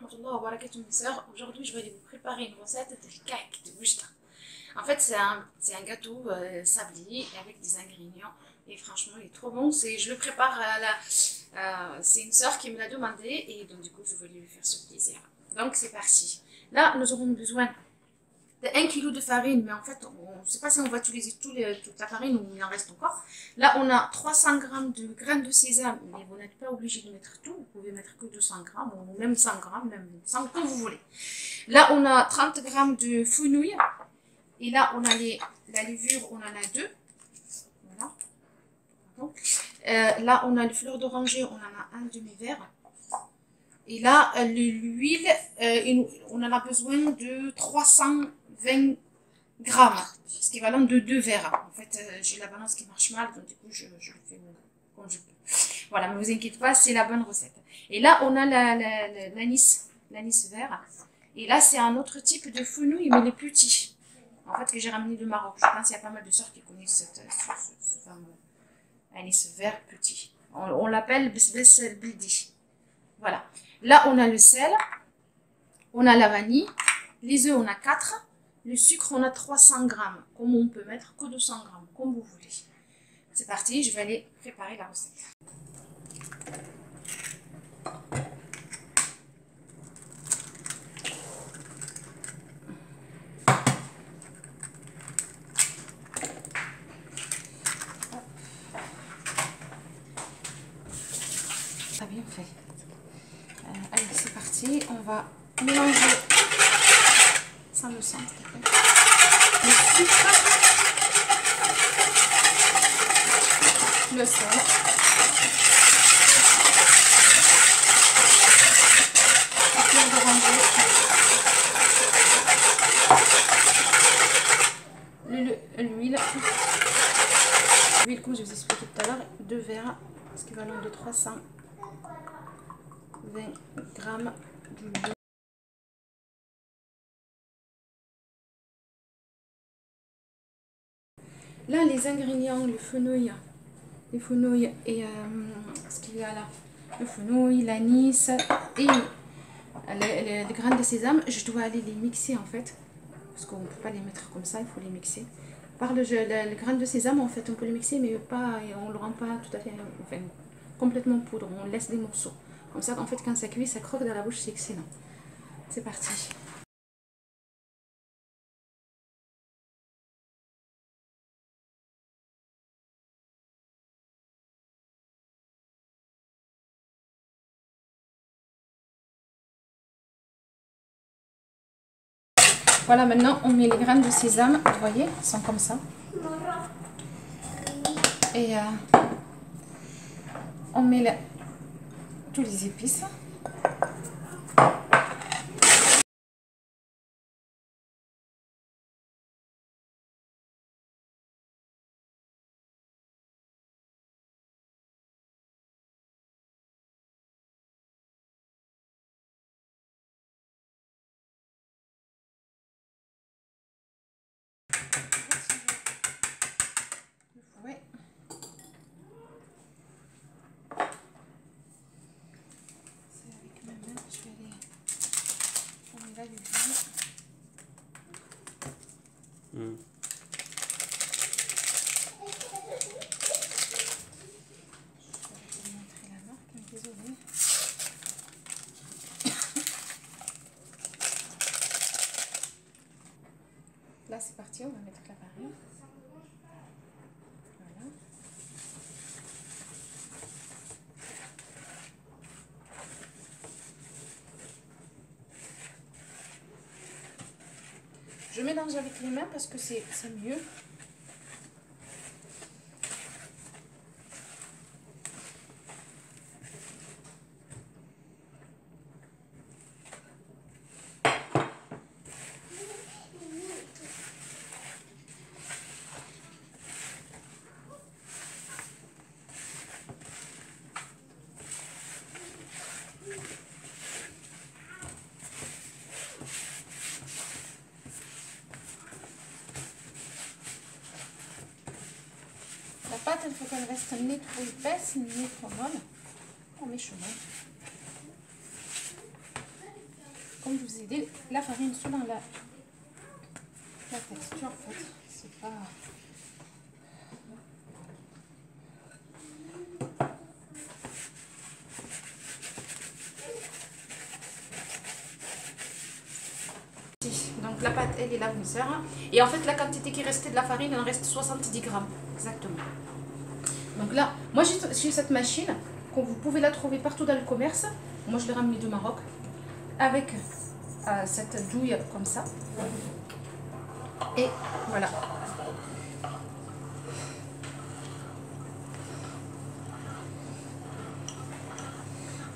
rahmatullah wa barakatuh mes sœurs. Aujourd'hui je vais vous préparer une recette de cake de boujda. En fait c'est un gâteau sablé avec des ingrédients et franchement il est trop bon. Je le prépare c'est une sœur qui me l'a demandé et donc du coup je voulais lui faire ce plaisir. Donc c'est parti. Là nous aurons besoin de 1 kg de farine, mais en fait on ne sait pas si on va utiliser toute la farine ou il en reste encore. Là on a 300 g de graines de sésame, mais vous n'êtes pas obligé de mettre tout, vous pouvez mettre que 200 g ou même 100 g, même 100 comme vous voulez. Là on a 30 g de fenouil et là on a la levure, on en a 2. Voilà. Là on a les fleurs d'oranger, on en a un demi-verre. Et là, l'huile, on en a besoin de 320 grammes, ce qui est équivalent de 2 verres. En fait, j'ai la balance qui marche mal, donc du coup, je le fais comme je peux. Voilà, mais vous inquiétez pas, c'est la bonne recette. Et là, on a l'anis vert. Et là, c'est un autre type de fenouil, mais les petits. En fait, que j'ai ramené de Maroc. Je pense qu'il y a pas mal de sœurs qui connaissent ce fameux anis vert petit. On l'appelle besbes bildi. Voilà. Là, on a le sel, on a la vanille, les œufs, on a 4, le sucre, on a 300 grammes, comme on peut mettre que 200 grammes, comme vous voulez. C'est parti, je vais aller préparer la recette. Très bien fait. Allez, c'est parti, on va mélanger sans le sang, le sucre, le sel, la fleur d'oranger, l'huile, comme je vous expliquais tout à l'heure, 2 verres, ce qui est équivalent de 320 grammes d'huile. Là, les ingrédients, le fenouil et ce qu'il y a là, le fenouil, l'anis et les graines de sésame, je dois aller les mixer en fait, parce qu'on ne peut pas les mettre comme ça, il faut les mixer. Par les graines de sésame, en fait, on peut les mixer, mais pas, on ne le rend pas tout à fait, enfin, complètement poudre, on laisse des morceaux. Comme ça, en fait, quand ça cuit, ça croque dans la bouche, c'est excellent. C'est parti. Voilà, maintenant on met les graines de sésame, vous voyez, elles sont comme ça. Et on met tous les épices. Ouais. C'est avec ma main, je vais aller. On va lui dire. Désolée. Là c'est parti, on va mettre la farine. Voilà. Je mélange avec les mains parce que c'est mieux. La pâte, il faut qu'elle reste ni trop épaisse ni trop molle. On met chemin. comme je vous ai dit, la farine selon la texture, en fait, c'est pas... Donc la pâte, elle est là, mes soeurs. Et en fait, la quantité qui restait de la farine, il en reste 70 grammes, exactement. Donc là, moi j'ai cette machine, que vous pouvez la trouver partout dans le commerce. Moi, je l'ai ramenée de Maroc, avec cette douille comme ça. Et voilà.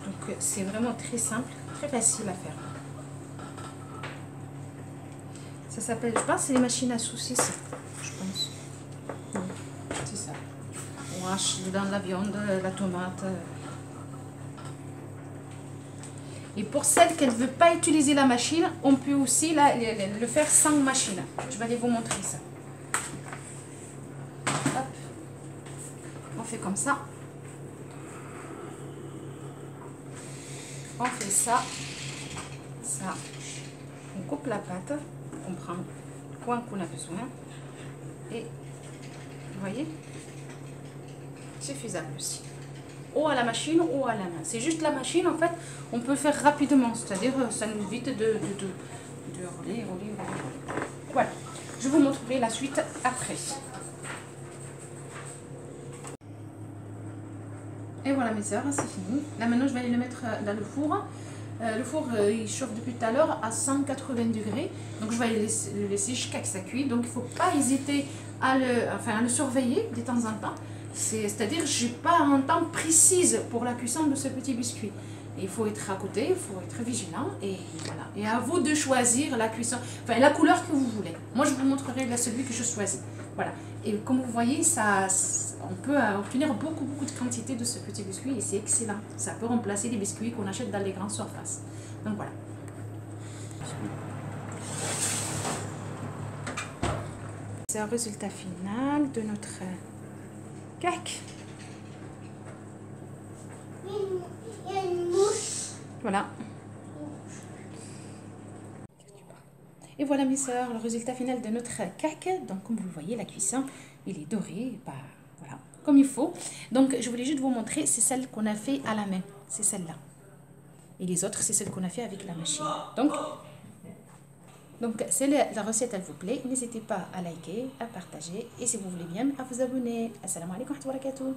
Donc c'est vraiment très simple, très facile à faire. Ça s'appelle, je pense, c'est les machines à saucisses, je pense. C'est ça. On hache dedans la viande, la tomate. Et pour celles qui ne veulent pas utiliser la machine, on peut aussi le faire sans machine. Je vais aller vous montrer ça. Hop. On fait comme ça. On fait ça. Ça. On coupe la pâte. On prend le coin qu'on a besoin. Et vous voyez, c'est faisable aussi. Ou à la machine ou à la main. C'est juste la machine, en fait, on peut le faire rapidement. C'est-à-dire, ça nous évite de rouler. Voilà. Je vous montrerai la suite après. Et voilà, mes soeurs, c'est fini. Là, maintenant, je vais aller le mettre dans le four. Le four, il chauffe depuis tout à l'heure à 180 degrés. Donc, je vais le laisser jusqu'à ce que ça cuise. Donc, il ne faut pas hésiter à le surveiller de temps en temps. C'est-à-dire, je n'ai pas un temps précis pour la cuisson de ce petit biscuit. Et il faut être à côté, il faut être vigilant. Et voilà. Et à vous de choisir la cuisson, enfin, la couleur que vous voulez. Moi, je vous montrerai celui que je choisis. Voilà. Et comme vous voyez, on peut obtenir beaucoup de quantité de ce petit biscuit et c'est excellent. Ça peut remplacer les biscuits qu'on achète dans les grandes surfaces. Donc voilà. C'est un résultat final de notre cake. Il y a une mouche. Voilà. Et voilà mes soeurs, le résultat final de notre cake. Donc comme vous le voyez, la cuisson, il est doré, bah, voilà, comme il faut. Donc je voulais juste vous montrer, c'est celle qu'on a fait à la main, c'est celle-là. Et les autres, c'est celle qu'on a fait avec la machine. Donc si la recette, elle vous plaît, n'hésitez pas à liker, à partager et si vous voulez bien, à vous abonner. Assalamu alaikum wa rahmatullahi wa barakatuh.